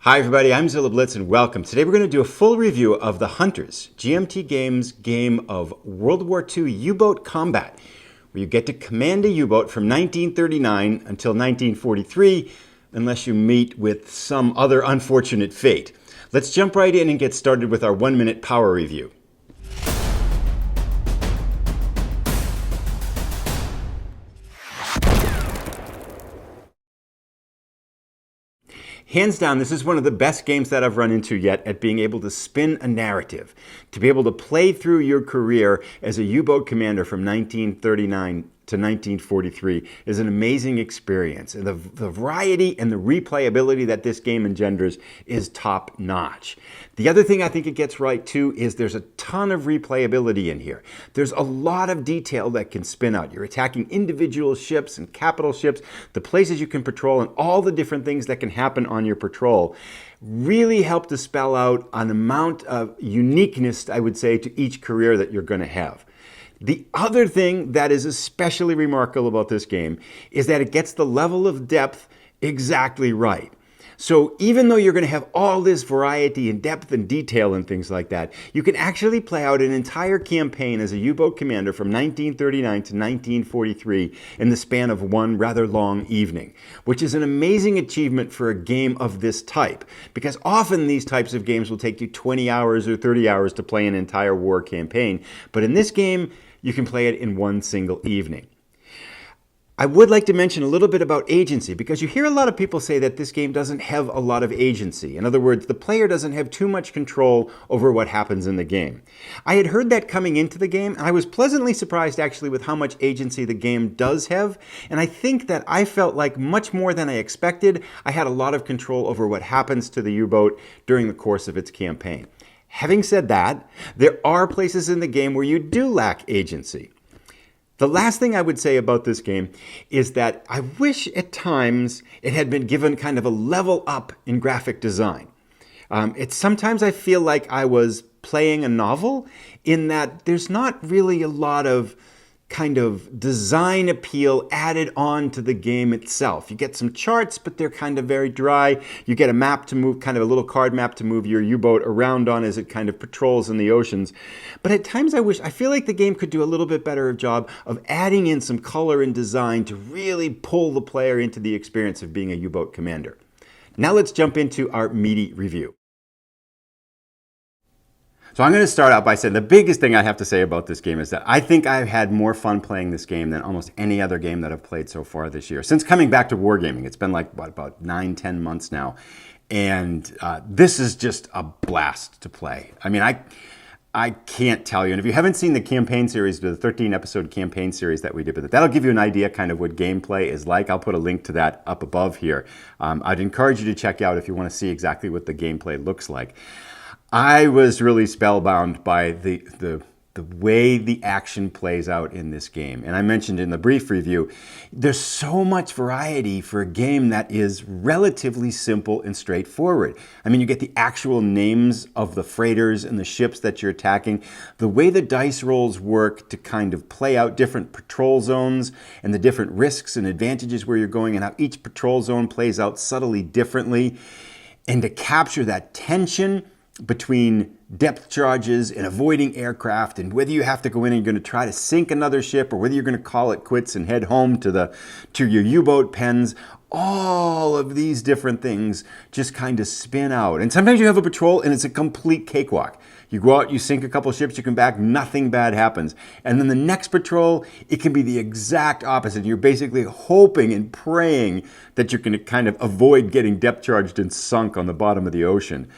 Hi everybody, I'm Zilla Blitz and welcome. Today we're going to do a full review of The Hunters, GMT Games game of World War II U-boat combat, where you get to command a U-boat from 1939 until 1943, unless you meet with some other unfortunate fate. Let's jump right in and get started with our 1-minute power review. Hands down, this is one of the best games that I've run into yet at being able to spin a narrative. To be able to play through your career as a U-boat commander from 1939 to 1943 is an amazing experience. And the variety and the replayability that this game engenders is top notch. The other thing I think it gets right too is there's a ton of replayability in here. There's a lot of detail that can spin out. You're attacking individual ships and capital ships, the places you can patrol, and all the different things that can happen on your patrol really help to spell out an amount of uniqueness, I would say, to each career that you're going to have. The other thing that is especially remarkable about this game is that it gets the level of depth exactly right. So even though you're going to have all this variety and depth and detail and things like that, you can actually play out an entire campaign as a U-boat commander from 1939 to 1943 in the span of one rather long evening, which is an amazing achievement for a game of this type, because often these types of games will take you 20 hours or 30 hours to play an entire war campaign. But in this game, you can play it in one single evening. I would like to mention a little bit about agency, because you hear a lot of people say that this game doesn't have a lot of agency. In other words, the player doesn't have too much control over what happens in the game. I had heard that coming into the game, and I was pleasantly surprised actually with how much agency the game does have. And I think that I felt like much more than I expected, I had a lot of control over what happens to the U-boat during the course of its campaign. Having said that, there are places in the game where you do lack agency. The last thing I would say about this game is that I wish at times it had been given kind of a level up in graphic design. Sometimes I feel like I was playing a novel in that there's not really a lot of kind of design appeal added on to the game itself. You get some charts, but they're kind of very dry. You get a map to move, kind of a little card map to move your U-boat around on as it kind of patrols in the oceans. But at times I feel like the game could do a little bit better job of adding in some color and design to really pull the player into the experience of being a U-boat commander. Now let's jump into our meaty review. So I'm going to start out by saying the biggest thing I have to say about this game is that I think I've had more fun playing this game than almost any other game that I've played so far this year. Since coming back to wargaming, it's been like, about 9-10 months now. And this is just a blast to play. I mean, I can't tell you. And if you haven't seen the campaign series, the 13-episode campaign series that we did with it, that'll give you an idea kind of what gameplay is like. I'll put a link to that up above here. I'd encourage you to check out if you want to see exactly what the gameplay looks like. I was really spellbound by the way the action plays out in this game. And I mentioned in the brief review, there's so much variety for a game that is relatively simple and straightforward. I mean, you get the actual names of the freighters and the ships that you're attacking, the way the dice rolls work to kind of play out different patrol zones and the different risks and advantages where you're going, and how each patrol zone plays out subtly differently. And to capture that tension between depth charges and avoiding aircraft, and whether you have to go in and you're going to try to sink another ship, or whether you're going to call it quits and head home to your U-boat pens, all of these different things just kind of spin out. And sometimes you have a patrol and it's a complete cakewalk. You go out, you sink a couple ships, you come back, nothing bad happens. And then the next patrol, it can be the exact opposite. You're basically hoping and praying that you're going to kind of avoid getting depth charged and sunk on the bottom of the ocean.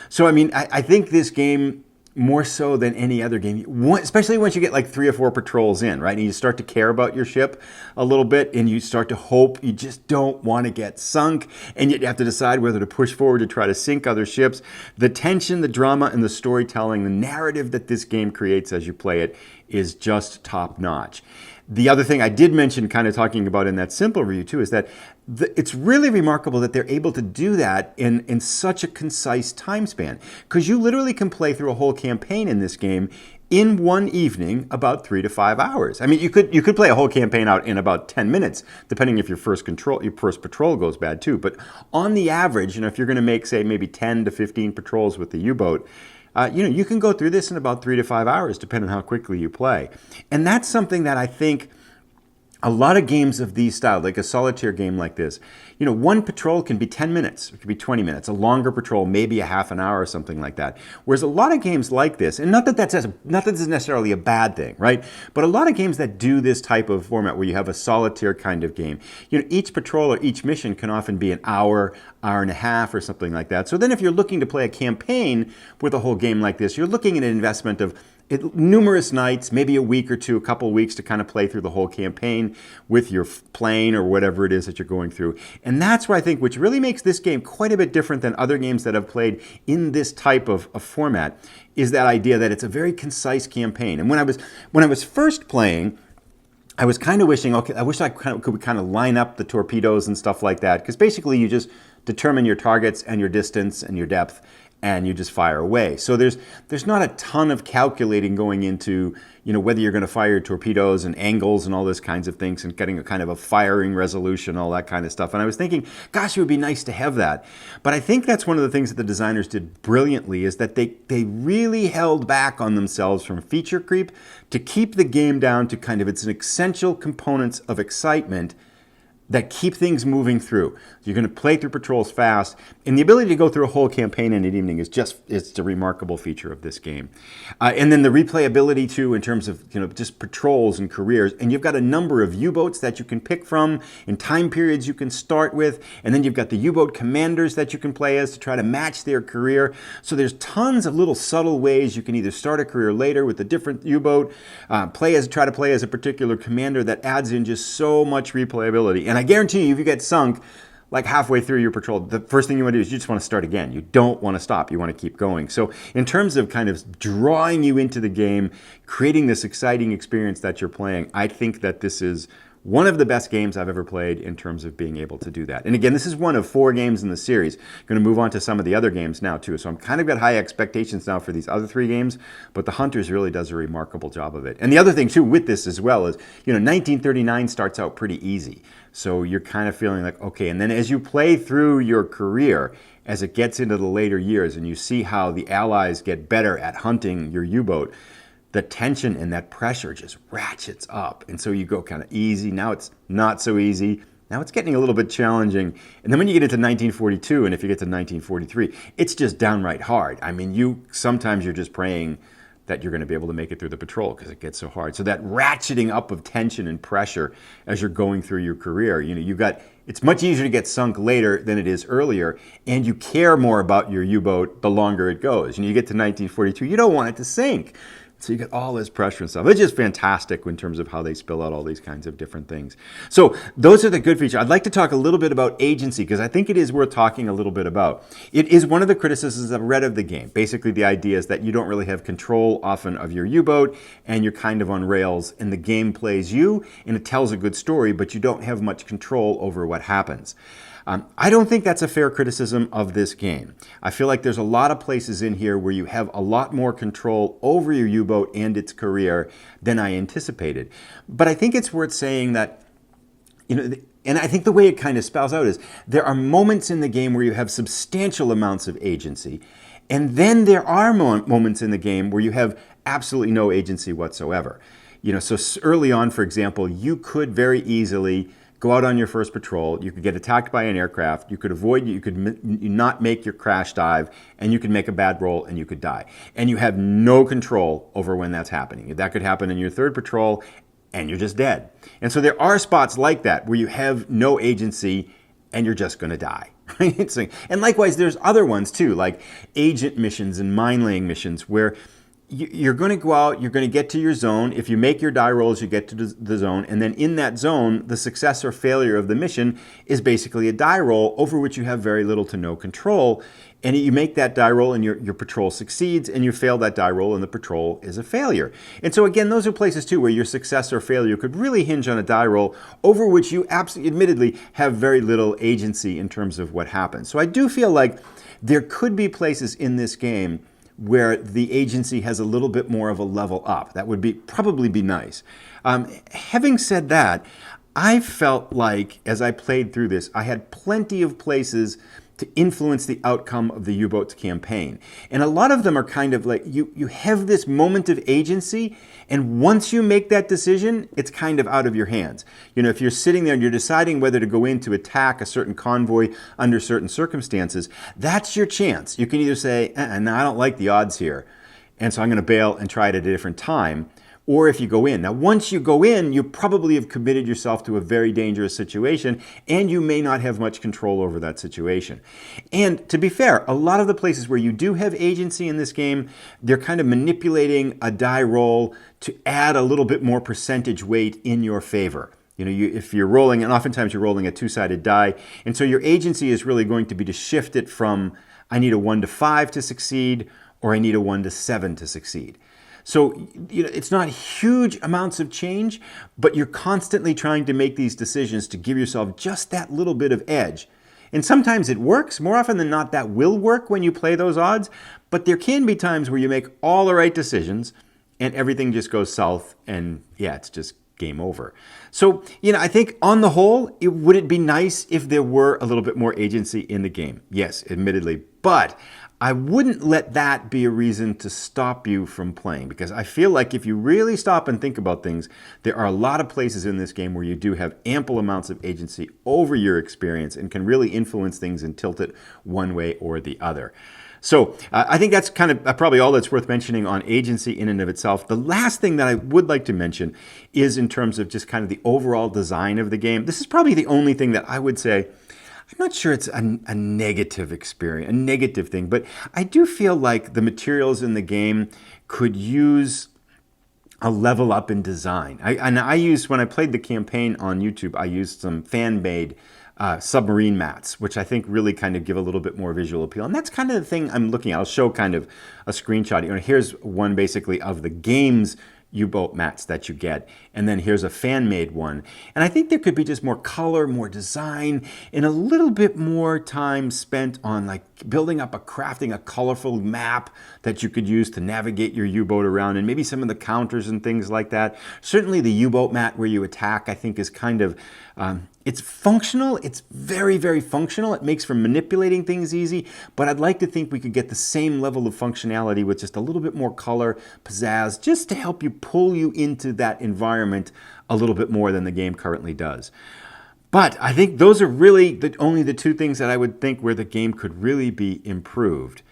So, I mean, I think this game, more so than any other game, especially once you get like 3 or 4 patrols in, right? And you start to care about your ship a little bit, and you start to hope, you just don't want to get sunk, and yet you have to decide whether to push forward to try to sink other ships. The tension, the drama, and the storytelling, the narrative that this game creates as you play it is just top notch. The other thing I did mention, kind of talking about in that simple review too, is that it's really remarkable that they're able to do that in such a concise time span. Because you literally can play through a whole campaign in this game in one evening about 3 to 5 hours. I mean, you could play a whole campaign out in about 10 minutes, depending if your first patrol goes bad too. But on the average, if you're going to make, say, maybe 10 to 15 patrols with the U-boat, you can go through this in about 3 to 5 hours, depending on how quickly you play. And that's something that I think a lot of games of these style, like a solitaire game like this, one patrol can be 10 minutes, it could be 20 minutes. A longer patrol, maybe a half an hour or something like that. Whereas a lot of games like this, and not that this is necessarily a bad thing, right? But a lot of games that do this type of format where you have a solitaire kind of game, each patrol or each mission can often be an hour, hour and a half or something like that. So then if you're looking to play a campaign with a whole game like this, you're looking at an investment of numerous nights, maybe a week or two, a couple of weeks to kind of play through the whole campaign with your plane or whatever it is that you're going through. And that's where I think, which really makes this game quite a bit different than other games that I've played in this type of format, is that idea that it's a very concise campaign. And when I was first playing, I was kind of wishing, okay, I wish I could kind of line up the torpedoes and stuff like that, because basically you just determine your targets and your distance and your depth, and you just fire away. So there's not a ton of calculating going into whether you're going to fire your torpedoes and angles and all those kinds of things and getting a kind of a firing resolution, all that kind of stuff. And I was thinking, gosh, it would be nice to have that. But I think that's one of the things that the designers did brilliantly, is that they really held back on themselves from feature creep to keep the game down to kind of its essential components of excitement that keep things moving through. You're going to play through patrols fast, and the ability to go through a whole campaign in an evening is it's a remarkable feature of this game. And then the replayability too, in terms of just patrols and careers. And you've got a number of U-boats that you can pick from, and time periods you can start with, and then you've got the U-boat commanders that you can play as to try to match their career. So there's tons of little subtle ways you can either start a career later with a different U-boat, try to play as a particular commander, that adds in just so much replayability. And I guarantee you, if you get sunk like halfway through your patrol, the first thing you want to do is you just want to start again. You don't want to stop. You want to keep going. So in terms of kind of drawing you into the game, creating this exciting experience that you're playing, I think that this is one of the best games I've ever played in terms of being able to do that. And again, this is one of 4 games in the series. I'm going to move on to some of the other games now too. So I'm kind of got high expectations now for these other 3 games, but The Hunters really does a remarkable job of it. And the other thing too with this as well is, 1939 starts out pretty easy. So you're kind of feeling like, okay, and then as you play through your career, as it gets into the later years and you see how the Allies get better at hunting your U-boat, the tension and that pressure just ratchets up. And so you go kind of easy. Now it's not so easy. Now it's getting a little bit challenging. And then when you get into 1942, and if you get to 1943, it's just downright hard. I mean, sometimes you're just praying that you're going to be able to make it through the patrol because it gets so hard. So that ratcheting up of tension and pressure as you're going through your career, it's much easier to get sunk later than it is earlier, and you care more about your U-boat the longer it goes. You get to 1942, you don't want it to sink. So you get all this pressure and stuff. It's just fantastic in terms of how they spill out all these kinds of different things. So those are the good features. I'd like to talk a little bit about agency, because I think it is worth talking a little bit about. It is one of the criticisms I've read of the game. Basically, the idea is that you don't really have control often of your U-boat, and you're kind of on rails, and the game plays you, and it tells a good story, but you don't have much control over what happens. I don't think that's a fair criticism of this game. I feel like there's a lot of places in here where you have a lot more control over your U-boat and its career than I anticipated. But I think it's worth saying that, and I think the way it kind of spells out is there are moments in the game where you have substantial amounts of agency, and then there are moments in the game where you have absolutely no agency whatsoever. So early on, for example, you could very easily go out on your first patrol, you could get attacked by an aircraft, you could not make your crash dive, and you could make a bad roll and you could die. And you have no control over when that's happening. That could happen in your third patrol and you're just dead. And so there are spots like that where you have no agency and you're just going to die. And likewise, there's other ones too, like agent missions and mine laying missions where you're going to go out, you're going to get to your zone. If you make your die rolls, you get to the zone. And then in that zone, the success or failure of the mission is basically a die roll over which you have very little to no control. And you make that die roll and your patrol succeeds, and you fail that die roll and the patrol is a failure. And so again, those are places too where your success or failure could really hinge on a die roll over which you absolutely, admittedly, have very little agency in terms of what happens. So I do feel like there could be places in this game where the agency has a little bit more of a level up. That would probably be nice. Having said that, I felt like as I played through this, I had plenty of places to influence the outcome of the U-Boats campaign. And a lot of them are kind of like, you have this moment of agency, and once you make that decision, it's kind of out of your hands. You know, if you're sitting there and you're deciding whether to go in to attack a certain convoy under certain circumstances, that's your chance. You can either say, no, I don't like the odds here, and so I'm going to bail and try it at a different time. Or if you go in. Now, once you go in, you probably have committed yourself to a very dangerous situation, and you may not have much control over that situation. And to be fair, a lot of the places where you do have agency in this game, they're kind of manipulating a die roll to add a little bit more percentage weight in your favor. You know, if you're rolling, and oftentimes you're rolling a two-sided die, and so your agency is really going to be to shift it from, I need a 1 to 5 to succeed, or I need a 1 to 7 to succeed. So, you know, it's not huge amounts of change, but you're constantly trying to make these decisions to give yourself just that little bit of edge. And sometimes it works. More often than not, that will work when you play those odds. But there can be times where you make all the right decisions and everything just goes south and, yeah, it's just game over. So, you know, I think on the whole, would it be nice if there were a little bit more agency in the game? Yes, admittedly. But I wouldn't let that be a reason to stop you from playing, because I feel like if you really stop and think about things, there are a lot of places in this game where you do have ample amounts of agency over your experience and can really influence things and tilt it one way or the other. So I think that's kind of probably all that's worth mentioning on agency in and of itself. The last thing that I would like to mention is in terms of just kind of the overall design of the game. This is probably the only thing that I would say, I'm not sure it's a negative experience, a negative thing, but I do feel like the materials in the game could use a level up in design. When I played the campaign on YouTube, I used some fan-made submarine mats, which I think really kind of give a little bit more visual appeal. And that's kind of the thing I'm looking at. I'll show kind of a screenshot. You know, here's one basically of the game's U-boat mats that you get, and then here's a fan-made one. And I think there could be just more color, more design, and a little bit more time spent on like crafting a colorful map that you could use to navigate your U-boat around, and maybe some of the counters and things like that. Certainly the U-boat mat where you attack, I think, is kind of it's functional. It's very, very functional. It makes for manipulating things easy, but I'd like to think we could get the same level of functionality with just a little bit more color, pizzazz, just to help you pull you into that environment a little bit more than the game currently does. But I think those are really only the two things that I would think where the game could really be improved.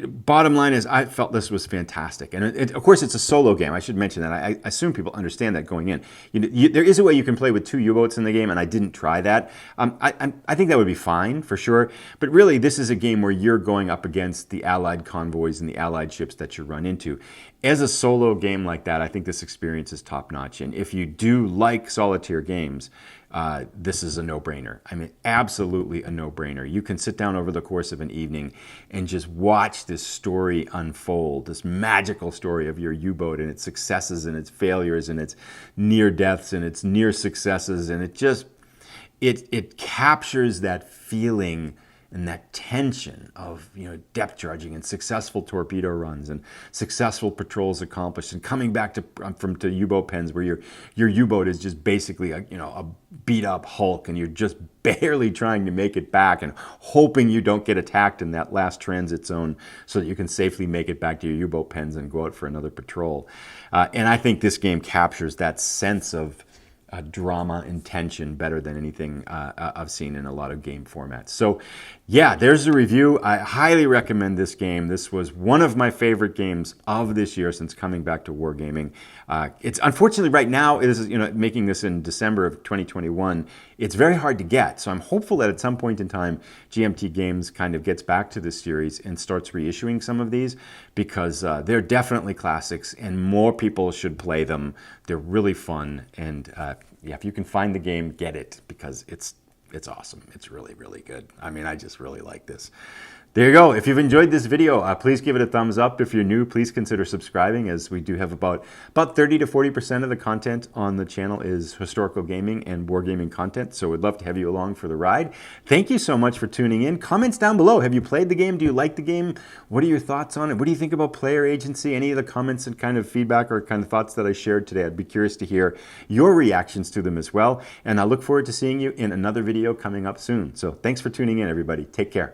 Bottom line is, I felt this was fantastic. And of course, it's a solo game. I should mention that. I assume people understand that going in. There is a way you can play with 2 U-boats in the game, and I didn't try that. I think that would be fine, for sure. But really, this is a game where you're going up against the Allied convoys and the Allied ships that you run into. As a solo game like that, I think this experience is top-notch. And if you do like solitaire games, this is a no-brainer. I mean, absolutely a no-brainer. You can sit down over the course of an evening and just watch this story unfold, this magical story of your U-boat and its successes and its failures and its near deaths and its near successes. And it captures that feeling and that tension of, you know, depth charging and successful torpedo runs and successful patrols accomplished, and coming back to U-boat pens where your U-boat is just basically a beat up hulk, and you're just barely trying to make it back and hoping you don't get attacked in that last transit zone so that you can safely make it back to your U-boat pens and go out for another patrol. And I think this game captures that sense of drama and tension better than anything I've seen in a lot of game formats. So yeah, there's the review. I highly recommend this game. This was one of my favorite games of this year since coming back to wargaming. It's unfortunately right now, it is, making this in December of 2021, it's very hard to get. So I'm hopeful that at some point in time, GMT Games kind of gets back to this series and starts reissuing some of these, because they're definitely classics and more people should play them. They're really fun, and yeah, if you can find the game, get it, because it's awesome. It's really, really good. I mean, I just really like this. There you go. If you've enjoyed this video, please give it a thumbs up. If you're new, please consider subscribing, as we do have about 30 to 40% of the content on the channel is historical gaming and wargaming content. So we'd love to have you along for the ride. Thank you so much for tuning in. Comments down below. Have you played the game? Do you like the game? What are your thoughts on it? What do you think about player agency? Any of the comments and kind of feedback or kind of thoughts that I shared today? I'd be curious to hear your reactions to them as well. And I look forward to seeing you in another video coming up soon. So thanks for tuning in, everybody. Take care.